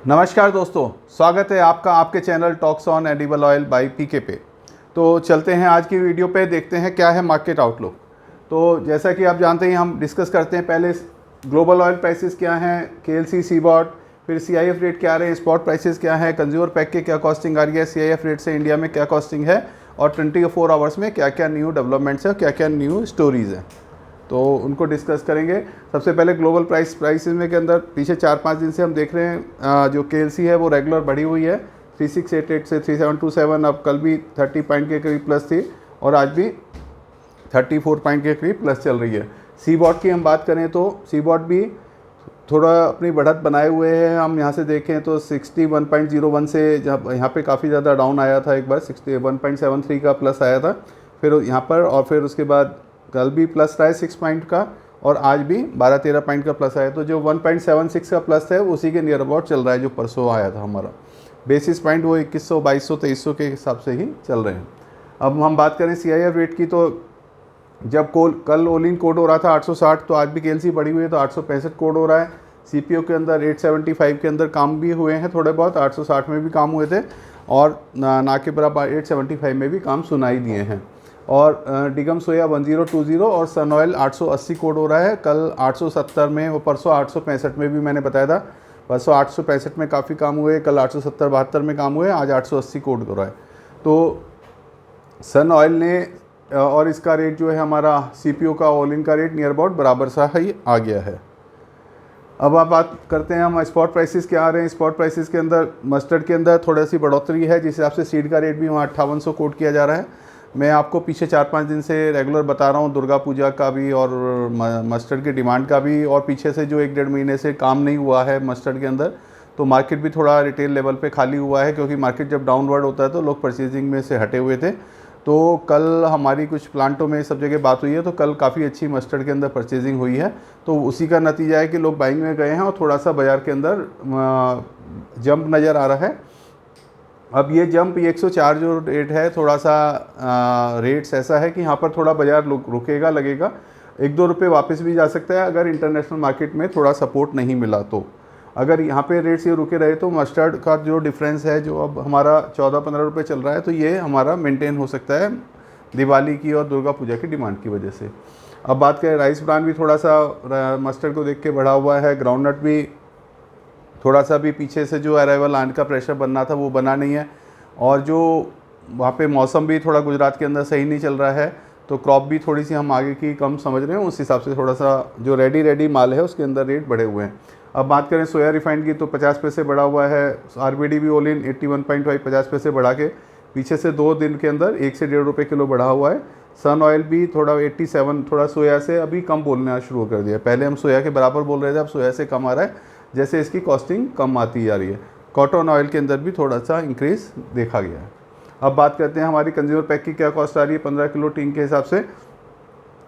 नमस्कार दोस्तों, स्वागत है आपका आपके channel talks on edible oil by PK पे। तो चलते हैं आज की वीडियो पे, देखते हैं क्या है मार्केट आउटलुक। तो जैसा कि आप जानते हैं, हम डिस्कस करते हैं पहले ग्लोबल ऑयल प्राइसेस क्या हैं, केएलसी सीबॉट, फिर सीआईएफ रेट क्या आ रहे हैं, स्पॉट प्राइसेस क्या है, कंज्यूमर पैक के क्या कॉस्टिंग आ रही है, सीआईएफ रेट से इंडिया में क्या कॉस्टिंग है और 24 आवर्स में क्या क्या न्यू डेवलपमेंट्स है, क्या क्या न्यू स्टोरीज़ हैं, तो उनको डिस्कस करेंगे। सबसे पहले ग्लोबल प्राइसेस में के अंदर पिछले 4-5 दिन से हम देख रहे हैं जो केएलसी है वो रेगुलर बढ़ी हुई है 3688 से 3727। अब कल भी 30 पॉइंट के करीब प्लस थी और आज भी 34 पॉइंट के करीब प्लस चल रही है। सीबॉट की हम बात करें तो सीबॉट भी थोड़ा अपनी बढ़त बनाए हुए हैं। हम यहाँ से देखें तो 61.01 से, जब यहाँ पे काफ़ी ज़्यादा डाउन आया था, एक बार 61.73 का प्लस आया था फिर यहाँ पर, और फिर उसके बाद कल भी प्लस रहा है 6 पॉइंट का और आज भी 12-13 पॉइंट का प्लस आया। तो जो 1.76 का प्लस है उसी के नियर अबाउट चल रहा है जो परसों आया था हमारा। बेसिस पॉइंट वो 2100, 2200, 2300 के हिसाब से ही चल रहे हैं। अब हम बात करें सीआईएफ रेट की, तो जब कल ओलिन कोड हो रहा था 860, तो आज भी केएलसी बढ़ी हुई है तो 865 कोड हो रहा है। सीपीओ के अंदर 875 के अंदर काम भी हुए हैं थोड़े बहुत, 860 में भी काम हुए थे और ना के बराबर 875 में भी काम सुनाई दिए हैं। और डिगम सोया 1020 और सन ऑयल 880 कोड हो रहा है। कल 870 में और परसों 865 में भी मैंने बताया था। परसों 865 में काफ़ी काम हुए, कल 870-72 में काम हुए, आज 880 कोड हो रहा है। तो सन ऑयल ने और इसका रेट जो है हमारा सीपीओ का ऑल इन का रेट नियर अबाउट बराबर सा ही आ गया है। अब आप बात करते हैं हम स्पॉट प्राइसेस क्या आ रहे हैं। स्पॉट प्राइसेस के अंदर मस्टर्ड के अंदर थोड़ी सी बढ़ोतरी है, जिस हिसाब से सीड का रेट भी वहाँ 5800 कोट किया जा रहा है। मैं आपको पीछे 4-5 दिन से रेगुलर बता रहा हूँ दुर्गा पूजा का भी और मस्टर्ड की डिमांड का भी, और पीछे से जो 1-1.5 महीने से काम नहीं हुआ है मस्टर्ड के अंदर, तो मार्केट भी थोड़ा रिटेल लेवल पे खाली हुआ है, क्योंकि मार्केट जब डाउनवर्ड होता है तो लोग परचेजिंग में से हटे हुए थे। तो कल हमारी कुछ प्लांटों में सब जगह बात हुई है, तो कल काफ़ी अच्छी मस्टर्ड के अंदर परचेजिंग हुई है। तो उसी का नतीजा है कि लोग बाइंग में गए हैं और थोड़ा सा बाज़ार के अंदर जंप नज़र आ रहा है। अब ये जंप 104 जो रेट है, थोड़ा सा रेट्स ऐसा है कि यहाँ पर थोड़ा बाज़ार रुकेगा, लगेगा 1-2 रुपये वापस भी जा सकता है अगर इंटरनेशनल मार्केट में थोड़ा सपोर्ट नहीं मिला। तो अगर यहाँ पे रेट्स ये रुके रहे तो मस्टर्ड का जो डिफरेंस है, जो अब हमारा 14-15 रुपये चल रहा है, तो ये हमारा मेंटेन हो सकता है दिवाली की और दुर्गा पूजा की डिमांड की वजह से। अब बात करें राइस ब्रांड भी थोड़ा सा मस्टर्ड को देख के बढ़ा हुआ है। ग्राउंडनट भी थोड़ा सा भी पीछे से जो अराइवल आने का प्रेशर बनना था वो बना नहीं है, और जो वहाँ पे मौसम भी थोड़ा गुजरात के अंदर सही नहीं चल रहा है, तो क्रॉप भी थोड़ी सी हम आगे की कम समझ रहे हैं। उस हिसाब से थोड़ा सा जो रेडी माल है उसके अंदर रेट बढ़े हुए हैं। अब बात करें सोया रिफाइंड की, तो 50 पैसे बढ़ा हुआ है। आरबीडी भी ओल इन 81.5 50 पैसे बढ़ा के पीछे से 2 दिन के अंदर 1 से 1.5 रुपये किलो बढ़ा हुआ है। सन ऑयल भी थोड़ा 87, थोड़ा सोया से अभी कम बोलना शुरू कर दिया। पहले हम सोया के बराबर बोल रहे थे, अब सोया से कम आ रहा है, जैसे इसकी कॉस्टिंग कम आती जा रही है। कॉटन ऑयल के अंदर भी थोड़ा सा इंक्रीज़ देखा गया है। अब बात करते हैं हमारी कंज्यूमर पैक की क्या कॉस्ट आ रही है 15 किलो टीन के हिसाब से।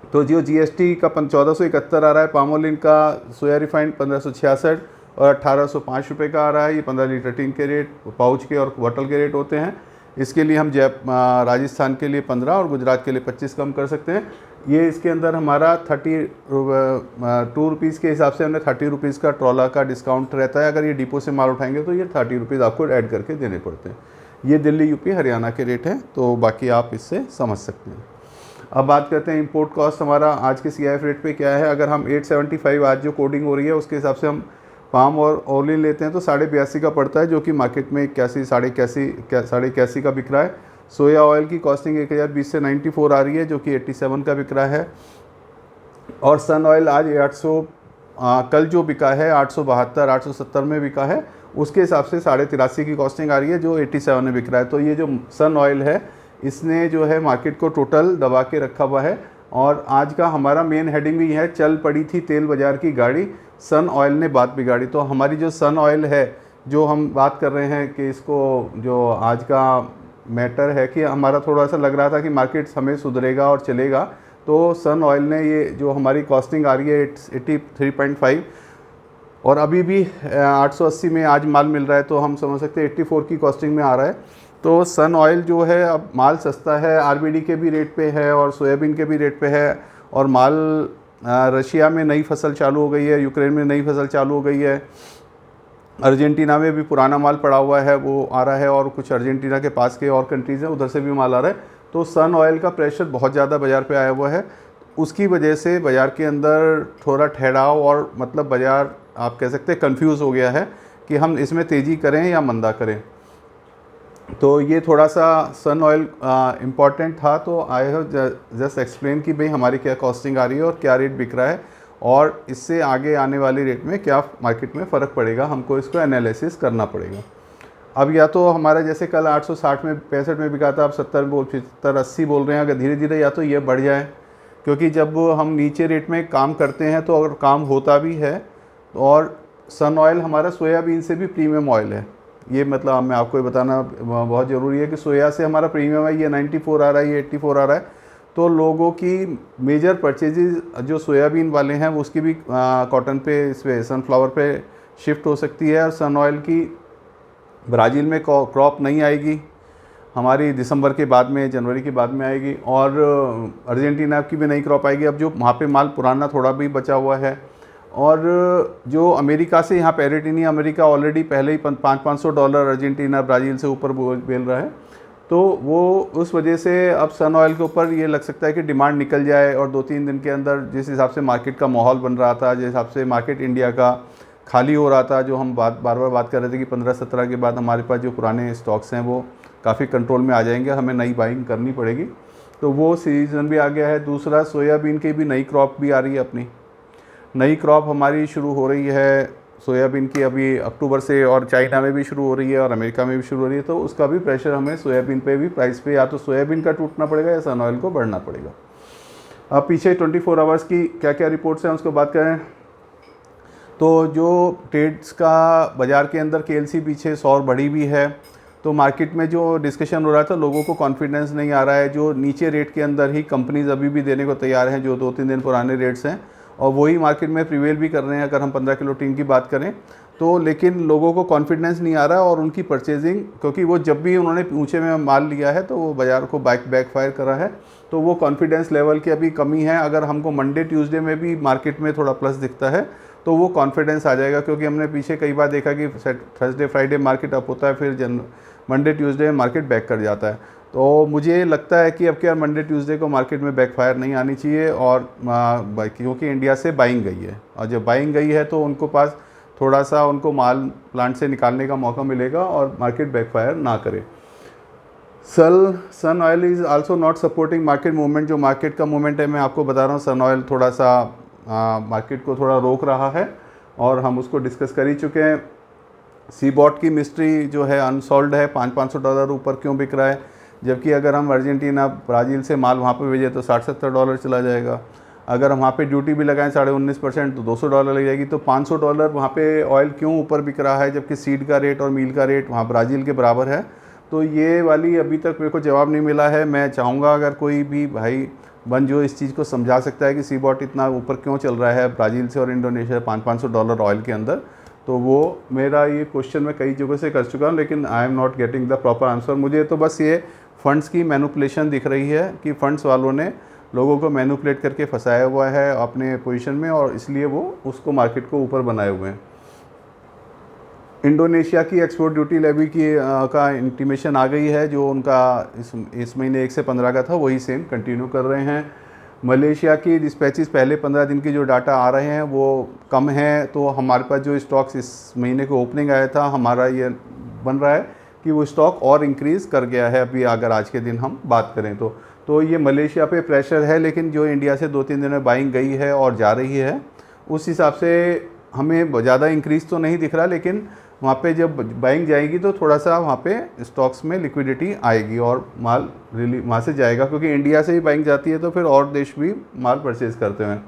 तो जो जीएसटी का 1471 आ रहा है, पामोलिन का सोया रिफाइंड 1566 और 1805 रुपये का आ रहा है। ये 15 लीटर टीन के रेट, पाउच के और बॉटल के रेट होते हैं। इसके लिए हम राजस्थान के लिए 15 और गुजरात के लिए 25 कम कर सकते हैं। ये इसके अंदर हमारा 2 रुपीज़ के हिसाब से हमने 30 रुपीज़ का ट्रॉला का डिस्काउंट रहता है। अगर ये डिपो से माल उठाएंगे तो ये 30 रुपीज़ आपको ऐड करके देने पड़ते हैं। ये दिल्ली, यूपी, हरियाणा के रेट हैं, तो बाकी आप इससे समझ सकते हैं। अब बात करते हैं इंपोर्ट कॉस्ट हमारा आज के सीआईएफ रेट पे क्या है। अगर हम 875 आज जो कोडिंग हो रही है उसके हिसाब से हम पाम और ओलिन लेते हैं तो 82.5 का पड़ता है, जो कि मार्केट में 81, 81.5 का बिक रहा है। सोया ऑयल की कॉस्टिंग 1020 से 94 आ रही है, जो कि 87 का बिक रहा है। और सन ऑयल आज 800 कल जो बिका है 872, 870 में बिका है, उसके हिसाब से 83.5 की कॉस्टिंग आ रही है, जो 87 में बिक रहा है। तो ये जो सन ऑयल है इसने जो है मार्केट को टोटल दबा के रखा हुआ है। और आज का हमारा मेन हेडिंग भी है, चल पड़ी थी तेल बाज़ार की गाड़ी, सन ऑयल ने बात बिगाड़ी। तो हमारी जो सन ऑयल है, जो हम बात कर रहे हैं कि इसको, जो आज का मैटर है कि हमारा थोड़ा सा लग रहा था कि मार्केट हमें सुधरेगा और चलेगा, तो सन ऑयल ने ये जो हमारी कॉस्टिंग आ रही है 83.5 और अभी भी 880 में आज माल मिल रहा है, तो हम समझ सकते हैं 84 की कॉस्टिंग में आ रहा है। तो सन ऑयल जो है अब माल सस्ता है, आरबीडी के भी रेट पे है और सोयाबीन के भी रेट पे है, और माल रशिया में नई फसल चालू हो गई है, यूक्रेन में नई फसल चालू हो गई है, अर्जेंटीना में भी पुराना माल पड़ा हुआ है, वो आ रहा है, और कुछ अर्जेंटीना के पास के और कंट्रीज़ हैं उधर से भी माल आ रहा है। तो सन ऑयल का प्रेशर बहुत ज़्यादा बाज़ार पे आया हुआ है, उसकी वजह से बाज़ार के अंदर थोड़ा ठहराव और मतलब बाज़ार आप कह सकते हैं कंफ्यूज हो गया है कि हम इसमें तेज़ी करें या मंदा करें। तो ये थोड़ा सा सन ऑयल इम्पॉर्टेंट था, तो आई हैव जस्ट एक्सप्लेन कि भाई हमारी क्या कॉस्टिंग आ रही है और क्या रेट बिक रहा है, और इससे आगे आने वाली रेट में क्या मार्केट में फ़र्क पड़ेगा, हमको इसको एनालिसिस करना पड़ेगा। अब या तो हमारा जैसे कल 860 में 65 में बिका था, अब 70 80 बोल रहे हैं, अगर धीरे धीरे या तो ये बढ़ जाए, क्योंकि जब हम नीचे रेट में काम करते हैं तो अगर काम होता भी है, और सन ऑयल हमारा सोयाबीन से भी प्रीमियम ऑयल है, ये मतलब मैं आपको ये बताना बहुत ज़रूरी है कि सोया से हमारा प्रीमियम है, ये 94 आ रहा है, ये 84 आ रहा है। तो लोगों की मेजर परचेजेज जो सोयाबीन वाले हैं वो उसकी भी कॉटन पे, इस पे सनफ्लावर पे शिफ्ट हो सकती है। और सन ऑयल की ब्राज़ील में क्रॉप नहीं आएगी हमारी, दिसंबर के बाद में, जनवरी के बाद में आएगी, और अर्जेंटीना की भी नई क्रॉप आएगी। अब जो वहाँ पे माल पुराना थोड़ा भी बचा हुआ है, और जो अमेरिका से यहाँ पैरिटी नहीं, अमेरिका ऑलरेडी पहले ही $500 अर्जेंटीना ब्राज़ील से ऊपर बेल रहा है, तो वो उस वजह से अब सन ऑयल के ऊपर ये लग सकता है कि डिमांड निकल जाए, और 2-3 दिन के अंदर जिस हिसाब से मार्केट का माहौल बन रहा था, जिस हिसाब से मार्केट इंडिया का खाली हो रहा था, जो हम बार बार बात कर रहे थे कि 15-17 के बाद हमारे पास जो पुराने स्टॉक्स हैं वो काफ़ी कंट्रोल में आ जाएंगे, हमें नई बाइंग करनी पड़ेगी, तो वो सीज़न भी आ गया है। दूसरा, सोयाबीन की भी नई क्रॉप भी आ रही है, अपनी नई क्रॉप हमारी शुरू हो रही है सोयाबीन की अभी अक्टूबर से, और चाइना में भी शुरू हो रही है और अमेरिका में भी शुरू हो रही है, तो उसका भी प्रेशर हमें सोयाबीन पे भी, प्राइस पे, या तो सोयाबीन का टूटना पड़ेगा या सन ऑयल को बढ़ना पड़ेगा। अब पीछे 24 आवर्स की क्या क्या रिपोर्ट्स हैं उसको बात करें, तो जो ट्रेड्स का बाज़ार के अंदर KLC पीछे 100 बढ़ी भी है, तो मार्केट में जो डिस्कशन हो रहा था, लोगों को कॉन्फिडेंस नहीं आ रहा है, जो नीचे रेट के अंदर ही कंपनीज अभी भी देने को तैयार हैं, जो 2-3 दिन पुराने रेट्स हैं, और वही मार्केट में प्रिवेल भी कर रहे हैं अगर हम 15 किलो टीन की बात करें तो। लेकिन लोगों को कॉन्फिडेंस नहीं आ रहा, और उनकी परचेजिंग, क्योंकि वो जब भी उन्होंने ऊंचे में माल लिया है तो वो बाज़ार को बैकफायर करा है, तो वो कॉन्फिडेंस लेवल की अभी कमी है। अगर हमको मंडे ट्यूसडे में भी मार्केट में थोड़ा प्लस दिखता है तो वो कॉन्फिडेंस आ जाएगा, क्योंकि हमने पीछे कई बार देखा कि थर्सडे फ्राइडे मार्केट अप होता है, फिर मंडे ट्यूसडे में मार्केट बैक कर जाता है। तो मुझे लगता है कि अब क्या मंडे ट्यूसडे को मार्केट में बैकफायर नहीं आनी चाहिए, और क्योंकि इंडिया से बाइंग गई है, और जब बाइंग गई है तो उनको पास थोड़ा सा उनको माल प्लांट से निकालने का मौका मिलेगा, और मार्केट बैकफायर ना करे। Sun oil is also not supporting market movement. जो मार्केट का मूवमेंट है मैं आपको बता रहा हूँ, सन ऑयल थोड़ा सा मार्केट को थोड़ा रोक रहा है, और हम उसको डिस्कस कर ही चुके हैं। सीबॉट की मिस्ट्री जो है अनसॉल्व्ड है, $500 ऊपर क्यों बिक रहा है, जबकि अगर हम अर्जेंटीना ब्राज़ील से माल वहाँ पे भेजें तो $60-70 चला जाएगा। अगर हम वहाँ पे ड्यूटी भी लगाएं 19.5% तो $200 लग जाएगी। तो $500 वहाँ पे ऑयल क्यों ऊपर बिक रहा है, जबकि सीड का रेट और मील का रेट वहाँ ब्राज़ील के बराबर है। तो ये वाली अभी तक मेरे को जवाब नहीं मिला है। मैं चाहूँगा अगर कोई भी भाई बन जो इस चीज़ को समझा सकता है कि सीबॉट इतना ऊपर क्यों चल रहा है ब्राज़ील से और इंडोनेशिया $500 ऑयल के अंदर, तो वो मेरा ये क्वेश्चन मैं कई जगह से कर चुका हूँ, लेकिन I am not getting the proper answer. मुझे तो बस ये फंड्स की मैनिपुलेशन दिख रही है कि फंड्स वालों ने लोगों को मैनिपुलेट करके फंसाया हुआ है अपने पोजीशन में, और इसलिए वो उसको मार्केट को ऊपर बनाए हुए हैं। इंडोनेशिया की एक्सपोर्ट ड्यूटी लेवी की का इंटीमेशन आ गई है, जो उनका इस महीने 1 से 15 का था वही सेम कंटिन्यू कर रहे हैं। मलेशिया की डिस्पैचेस पहले 15 दिन की जो डाटा आ रहे हैं वो कम है, तो हमारे पास जो स्टॉक्स इस महीने को ओपनिंग आया था, हमारा ये बन रहा है कि वो स्टॉक और इंक्रीज़ कर गया है अभी अगर आज के दिन हम बात करें तो ये मलेशिया पे प्रेशर है। लेकिन जो इंडिया से 2-3 दिन में बाइंग गई है और जा रही है, उस हिसाब से हमें ज़्यादा इंक्रीज़ तो नहीं दिख रहा, लेकिन वहाँ पे जब बाइंग जाएगी तो थोड़ा सा वहाँ पे स्टॉक्स में लिक्विडिटी आएगी और माल रिली वहाँ से जाएगा, क्योंकि इंडिया से ही बाइंग जाती है तो फिर और देश भी माल परचेज़ करते हैं।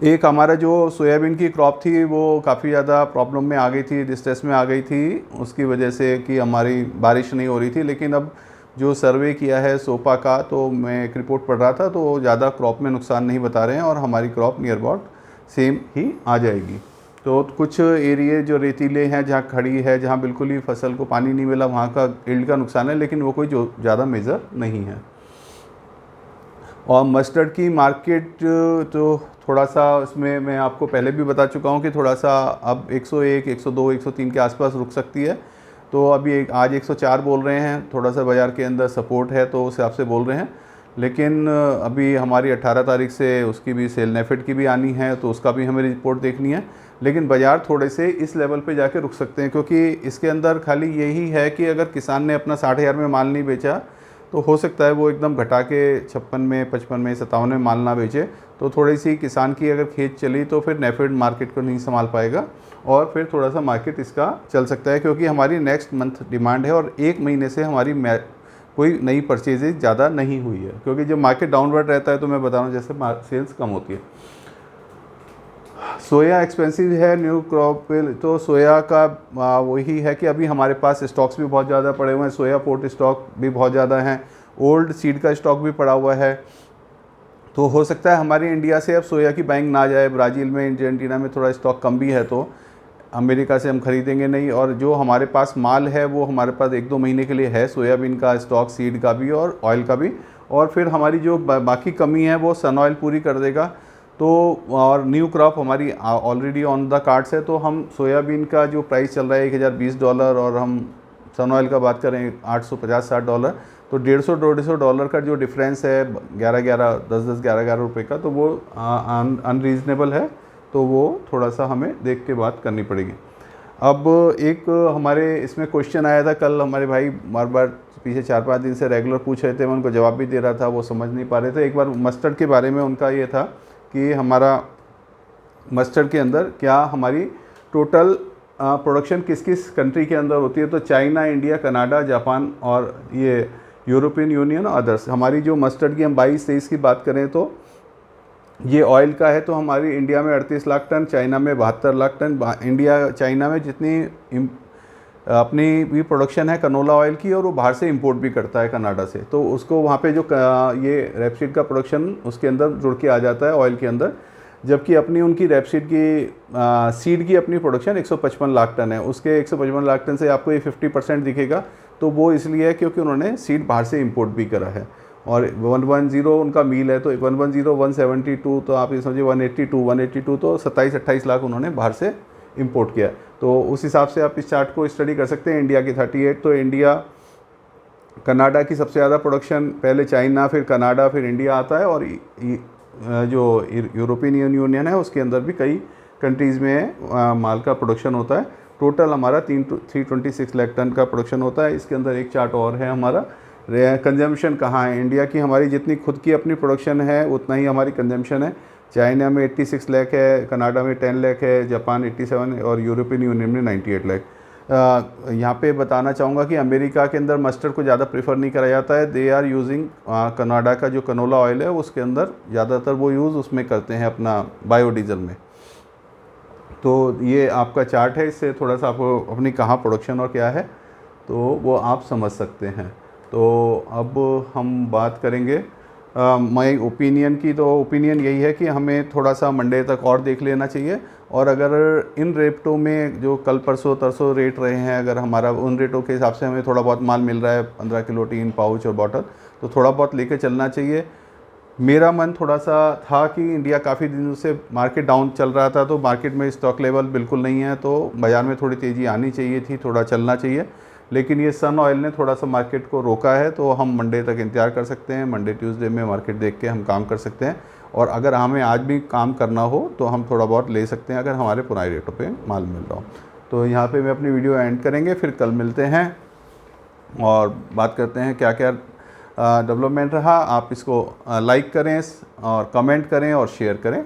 एक हमारा जो सोयाबीन की क्रॉप थी वो काफ़ी ज़्यादा प्रॉब्लम में आ गई थी, डिस्ट्रेस में आ गई थी, उसकी वजह से कि हमारी बारिश नहीं हो रही थी। लेकिन अब जो सर्वे किया है सोपा का, तो मैं एक रिपोर्ट पढ़ रहा था, तो ज़्यादा क्रॉप में नुकसान नहीं बता रहे हैं और हमारी क्रॉप नियर अबाउट सेम ही आ जाएगी। तो कुछ एरिए जो रेतीले हैं, जहाँ खड़ी है, जहाँ बिल्कुल ही फसल को पानी नहीं मिला, वहाँ का यील्ड का नुकसान है, लेकिन वो कोई जो ज़्यादा मेजर नहीं है। और मस्टर्ड की मार्केट तो थोड़ा सा उसमें मैं आपको पहले भी बता चुका हूँ कि थोड़ा सा अब 101, 102, 103 के आसपास रुक सकती है। तो अभी आज 104 बोल रहे हैं, थोड़ा सा बाज़ार के अंदर सपोर्ट है तो उस हिसाब से बोल रहे हैं। लेकिन अभी हमारी 18 तारीख से उसकी भी सेल नेफेड की भी आनी है, तो उसका भी हमें रिपोर्ट देखनी है। लेकिन बाज़ार थोड़े से इस लेवल पे जाके रुक सकते हैं, क्योंकि इसके अंदर खाली यही है कि अगर किसान ने अपना 60,000 में माल नहीं बेचा तो हो सकता है वो एकदम घटा के 56 में, 55 में, 57 में माल ना बेचे। तो थोड़ी सी किसान की अगर खेत चली तो फिर नेफेड मार्केट को नहीं संभाल पाएगा और फिर थोड़ा सा मार्केट इसका चल सकता है, क्योंकि हमारी नेक्स्ट मंथ डिमांड है और एक महीने से हमारी कोई नई परचेजेज ज़्यादा नहीं हुई है। क्योंकि जब मार्केट डाउनवर्ड रहता है तो मैं बता रहा हूँ जैसे सेल्स कम होती है। सोया एक्सपेंसिव है न्यू क्रॉप पे, तो सोया का वही है कि अभी हमारे पास स्टॉक्स भी बहुत ज़्यादा पड़े हुए हैं, सोया पोर्ट स्टॉक भी बहुत ज़्यादा हैं, ओल्ड सीड का स्टॉक भी पड़ा हुआ है। तो हो सकता है हमारी इंडिया से अब सोया की बाइंग ना जाए। ब्राज़ील में, अर्जेंटीना में थोड़ा स्टॉक कम भी है, तो अमेरिका से हम ख़रीदेंगे नहीं। और जो हमारे पास माल है वो हमारे पास 1-2 महीने के लिए है, सोयाबीन का स्टॉक, सीड का भी और ऑयल का भी। और फिर हमारी जो बाकी कमी है वो सन ऑयल पूरी कर देगा। तो और न्यू क्रॉप हमारी ऑलरेडी ऑन द कार्ड्स है। तो हम सोयाबीन का जो प्राइस चल रहा है $1020 और हम सन ऑयल का बात करें $850-60, तो $150-150 का जो डिफरेंस है 11-11, 10-10, 11-11 रुपये का, तो वो अनरीज़नेबल है। तो वो थोड़ा सा हमें देख के बात करनी पड़ेगी। अब एक हमारे इसमें क्वेश्चन आया था कल, हमारे भाई बार बार पीछे 4-5 दिन से रेगुलर पूछ रहे थे, मैं उनको जवाब भी दे रहा था, वो समझ नहीं पा रहे थे। एक बार मस्टर्ड के बारे में उनका ये था कि हमारा मस्टर्ड के अंदर क्या हमारी टोटल प्रोडक्शन किस किस कंट्री के अंदर होती है। तो चाइना, इंडिया, कनाडा, जापान और ये यूरोपियन यूनियन और अदर्स। हमारी जो मस्टर्ड की हम 22-23 की बात करें तो ये ऑयल का है, तो हमारी इंडिया में 38 लाख टन, चाइना में 72 लाख टन। इंडिया चाइना में जितनी अपनी भी प्रोडक्शन है कनोला ऑयल की, और वो बाहर से इंपोर्ट भी करता है कनाडा से, तो उसको वहाँ पे जो ये रेपसीड का प्रोडक्शन उसके अंदर जुड़ के आ जाता है ऑयल के अंदर। जबकि अपनी उनकी रेपसीड की सीड की अपनी प्रोडक्शन 155 लाख टन है, उसके 155 लाख टन से आपको ये 50% दिखेगा। तो वो इसलिए है क्योंकि उन्होंने सीड बाहर से इंपोर्ट भी करा है। और 110 उनका मील है, तो 110, 172, तो आप ये समझिए 182, तो 27-28 लाख उन्होंने बाहर से इंपोर्ट किया। तो उस हिसाब से आप इस चार्ट को स्टडी कर सकते हैं। इंडिया की 38, तो इंडिया, कनाडा की सबसे ज़्यादा प्रोडक्शन, पहले चाइना, फिर कनाडा, फिर इंडिया आता है। और जो यूरोपियन यूनियन है उसके अंदर भी कई कंट्रीज़ में माल का प्रोडक्शन होता है। टोटल हमारा 326 लाख टन का प्रोडक्शन होता है। इसके अंदर एक चार्ट और है हमारा, कंजम्पशन कहाँ है। इंडिया की हमारी जितनी खुद की अपनी प्रोडक्शन है उतना ही हमारी कंजम्पशन है। चाइना में 86 लाख है, कनाडा में 10 लाख है, जापान 87 और यूरोपियन यूनियन में 98 लाख। यहाँ पे बताना चाहूँगा कि अमेरिका के अंदर मस्टर्ड को ज़्यादा प्रेफर नहीं करा जाता है। दे आर यूजिंग कनाडा का जो कनोला ऑयल है उसके अंदर ज़्यादातर वो यूज़ उसमें करते हैं अपना बायोडीजल में। तो ये आपका चार्ट है, इससे थोड़ा सा आपको अपनी कहाँ प्रोडक्शन और क्या है तो वो आप समझ सकते हैं। तो अब हम बात करेंगे माय ओपिनियन की। तो ओपिनियन यही है कि हमें थोड़ा सा मंडे तक और देख लेना चाहिए। और अगर इन रेटों में जो कल परसों तरसों रेट रहे हैं, अगर हमारा उन रेटों के हिसाब से हमें थोड़ा बहुत माल मिल रहा है, 15 किलो टीन, पाउच और बॉटल, तो थोड़ा बहुत लेके चलना चाहिए। मेरा मन थोड़ा सा था कि इंडिया काफ़ी दिनों से मार्केट डाउन चल रहा था, तो मार्केट में स्टॉक लेवल बिल्कुल नहीं है, तो बाज़ार में थोड़ी तेज़ी आनी चाहिए थी, थोड़ा चलना चाहिए। लेकिन ये सन ऑयल ने थोड़ा सा मार्केट को रोका है, तो हम मंडे तक इंतजार कर सकते हैं। मंडे ट्यूसडे में मार्केट देख के हम काम कर सकते हैं। और अगर हमें आज भी काम करना हो तो हम थोड़ा बहुत ले सकते हैं अगर हमारे पुराने रेटों पे माल मिल रहा हो। तो यहाँ पे मैं अपनी वीडियो एंड करेंगे, फिर कल मिलते हैं और बात करते हैं क्या क्या डेवलपमेंट रहा। आप इसको लाइक करें और कमेंट करें और शेयर करें।